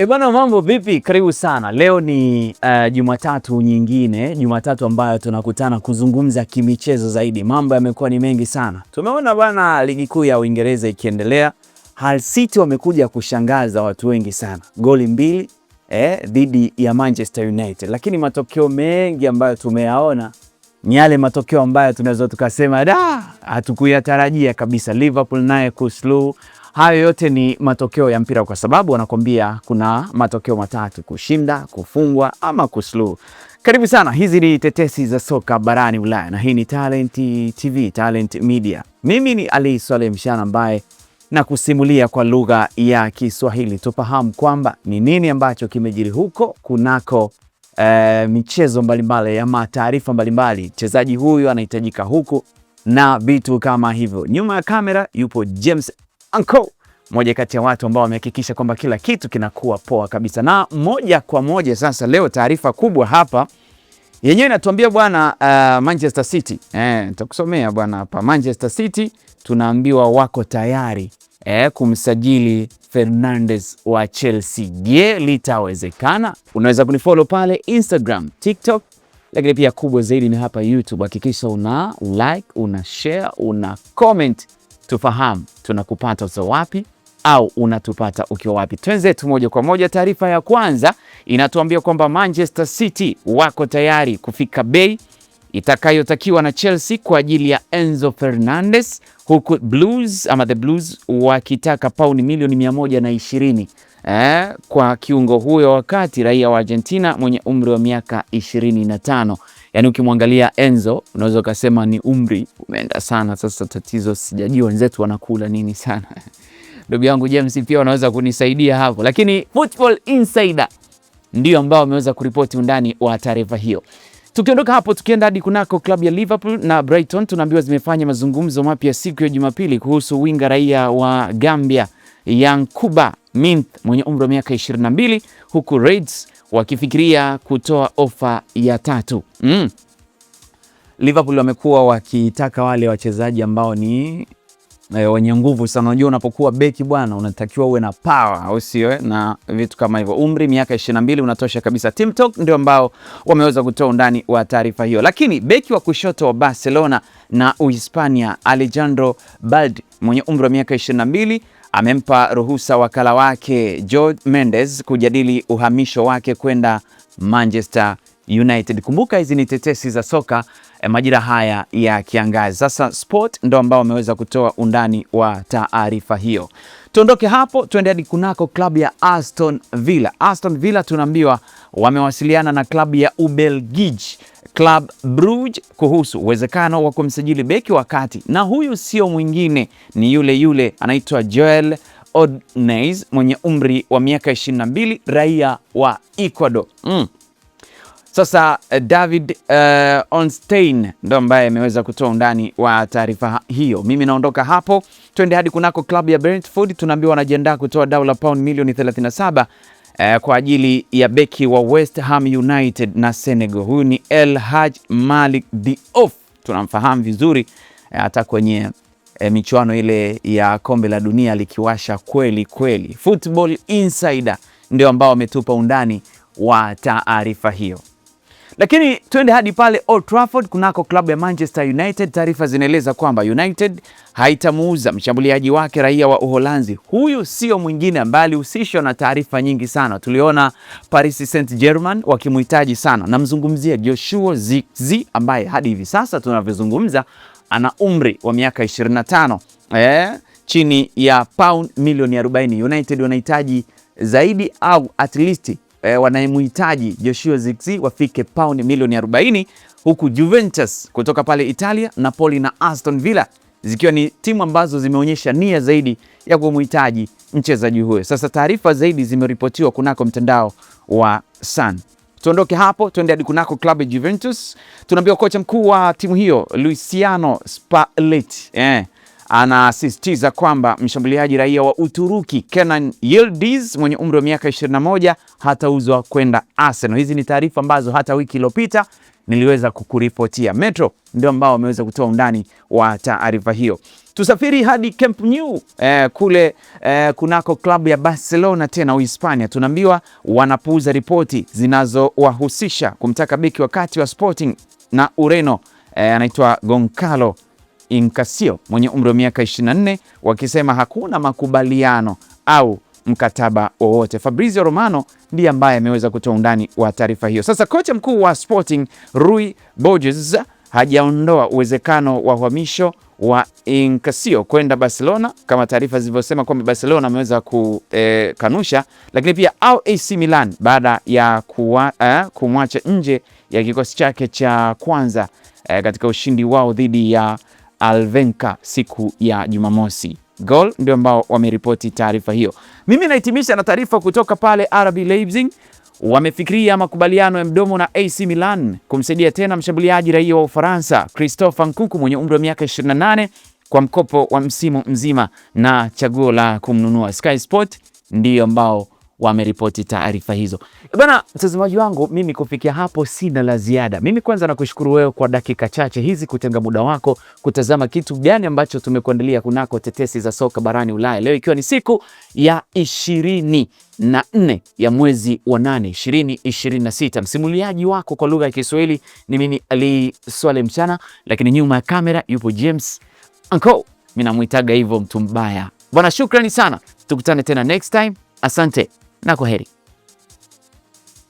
Bwana, mambo vipi? Karibu sana. Leo ni Jumatatu nyingine, Jumatatu ambayo tunakutana kuzungumza kimichezo zaidi. Mambo yamekuwa ni mengi sana. Tumeona bwana ligi kuu ya Uingereza ikiendelea. Hull City wamekuja kushangaza watu wengi sana. Goli 2 dhidi ya Manchester United. Lakini matokeo mengi ambayo tumeyaona ni yale matokeo ambayo tunaweza tukasema hatukuyatarajia kabisa. Liverpool naye kuslu. Hayo yote ni matokeo ya mpira, kwa sababu wanakwambia kuna matokeo matatu: kushinda, kufungwa ama kuslu. Karibu sana, hizi ni tetesi za soka barani Ulaya na hii ni Talent TV, Talent Media. Mimi ni Ali Swaleh Mshana ambaye na kusimulia kwa lugha ya Kiswahili. Tufahamu kwamba ni nini ambacho kimejiri huko kunako michezo mbalimbali ama taarifa mbalimbali. Mchezaji huyu anahitajika huku na vitu kama hivyo. Nyuma ya kamera yupo James Anko, moja kati ya watu ambao wamehakikisha kwamba kila kitu kinakuwa poa kabisa. Na moja kwa moja sasa, leo taarifa kubwa hapa yenyewe inatuambia bwana Manchester City. Nitakusomea bwana hapa. Manchester City tunaambiwa wako tayari kumsajili Fernandes wa Chelsea. Je, litawezekana? Unaweza kunifollow pale Instagram, TikTok, lakini pia kubwa zaidi ni hapa YouTube. Hakikisha una like, una share, una comment, tufahamu tunakupata uso wapi au unatupata ukiwa wapi. Twenzetu moja kwa moja. Taarifa ya kwanza inatuambia kwamba Manchester City wako tayari kufika bei itakayotakiwa na Chelsea kwa ajili ya Enzo Fernandes, huku the Blues wakitaka pauni milioni 120 kwa kiungo huyo, wakati raia wa Argentina mwenye umri wa miaka 25. Yaani ukimwangalia Enzo unaweza kusema ni umri umeenda sana. Sasa tatizo sijajua wenzetu wanakula nini sana. Ndugu yangu James pia wanaweza kunisaidia hapo. Lakini Football Insider ndio ambao wameweza kuripoti undani wa taarifa hiyo. Tukiondoka hapo tukienda hadi kunako klabu ya Liverpool na Brighton, tunaambiwa zimefanya mazungumzo mapya siku ya Jumapili kuhusu winga raia wa Gambia Yankuba Minteh mwenye umri wa miaka 22, huku Reds wakifikiria kutoa ofa ya 3. Liverpool wamekuwa wakitaka wale wachezaji ambao ni wenye nguvu sana. Unajua unapokuwa beki bwana, unatakiwa uwe na power, au sio? Na vitu kama hivyo. Umri miaka 22 unatosha kabisa. Team Talk ndio ambao wameweza kutoa undani wa taarifa hiyo. Lakini beki wa kushoto wa Barcelona na Uhispania Alejandro Balde mwenye umri wa miaka 22 amempa ruhusa wakala wake Jorge Mendes kujadili uhamisho wake kwenda Manchester United. Kumbuka hizi ni tetesi za soka majira haya ya kiangazi. Sasa Sport ndo ambao wameweza kutoa undani wa taarifa hiyo. Tuondoke hapo tuende hadi kunako klabu ya Aston Villa. Aston Villa tunaambiwa wamewasiliana na klabu ya Ubelgiji Club Brugge kuhusu uwezekano wa kumsajili beki wa kati, na huyu sio mwingine ni yule anaitwa Joel Ordonez mwenye umri wa miaka 22, raia wa Ecuador. Sasa David Ornstein ndo ambaye ameweza kutoa undani wa taarifa hiyo. Mimi naondoka hapo twende hadi kunako klabu ya Brentford. Tunaambiwa wanajiandaa kutoa dau la pound milioni 37 kwa ajili ya beki wa West Ham United na Senegal. Huyu ni El Hadji Malick Diouf, tunamfahamu vizuri hata kwenye michuano ile ya kombe la dunia likiwasha kweli kweli. Football Insider ndio ambao wametupa undani wa taarifa hiyo. Lakini twende hadi pale Old Trafford kunako klabu ya Manchester United. Taarifa zinaeleza kwamba United haitamuuza mshambuliaji wake raia wa Uholanzi. Huyu sio mwingine bali husishwa na taarifa nyingi sana. Tuliona Paris Saint-Germain wakimhitaji sana. Namzungumzia Joshua Zirkzee ambaye hadi hivi sasa tunavyozungumza ana umri wa miaka 25. Chini ya pound milioni 40. United wanahitaji zaidi au at least wanayemhitaji Joshua Zirkzee wafike pound milioni 40, huku Juventus kutoka pale Italia, Napoli na Aston Villa zikiwa ni timu ambazo zimeonyesha nia zaidi ya kumhitaji mchezaji huyo. Sasa taarifa zaidi zimeripotiwa kunako mtandao wa Sun. Tuondoke hapo tuende hadi kunako klabu ya Juventus. Tunaambiwa kocha mkuu wa timu hiyo Luciano Spalletti anasisitiza kwamba mshambuliaji raia wa Uturuki Kenan Yildiz mwenye umri wa miaka 21 hatauzwa kwenda Arsenal. Hizi ni taarifa ambazo hata wiki iliyopita niliweza kukuripotia. Metro ndio ambao wameweza kutoa undani wa taarifa hiyo. Tusafiri hadi Camp Nou kule kunako klabu ya Barcelona tena Uhispania. Tunaambiwa wanapuuza ripoti zinazowahusisha kumtaka beki wakati wa Sporting na Ureno anaitwa Goncalo Incasio mwenye umri wa miaka 24, wakisema hakuna makubaliano au mkataba wowote. Fabrizio Romano ndiye ambaye ameweza kutoa undani wa taarifa hiyo. Sasa kocha mkuu wa Sporting Rui Borges hajaondoa uwezekano wa uhamisho wa Incasio kwenda Barcelona kama taarifa zilivyosema kwamba Barcelona ameweza kukanusha, lakini pia au AC Milan baada ya kumwacha nje ya kikosi chake cha kwanza katika ushindi wao dhidi ya Alvenka siku ya Jumamosi. Goal ndio ambao wameripoti taarifa hiyo. Mimi nahitimisha na taarifa kutoka pale RB Leipzig. Wamefikiria makubaliano ya mdomo na AC Milan kumsaidia tena mshambuliaji raia wa Ufaransa Christophe Nkunku mwenye umri wa miaka 28 kwa mkopo wa msimu mzima na chaguo la kumnunua. Sky Sport ndio ambao wameripoti taarifa hizo. Bwana mtazamaji wangu, mimi kufikia hapo sina la ziada. Mimi kwanza nakushukuru wewe kwa dakika chache hizi kutenga muda wako kutazama kitu gani ambacho tumekuandalia kunako tetesi za soka barani Ulaya. Leo ikiwa ni siku ya 24 ya mwezi wa 8 2026. Msimuliaji wako kwa lugha ya Kiswahili ni mimi Ali Swale Mchana, lakini nyuma ya kamera yupo James Anko. Mimi namuitaga hivyo mtu mbaya. Bwana, shukrani sana. Tukutane tena next time. Asante na kwaheri.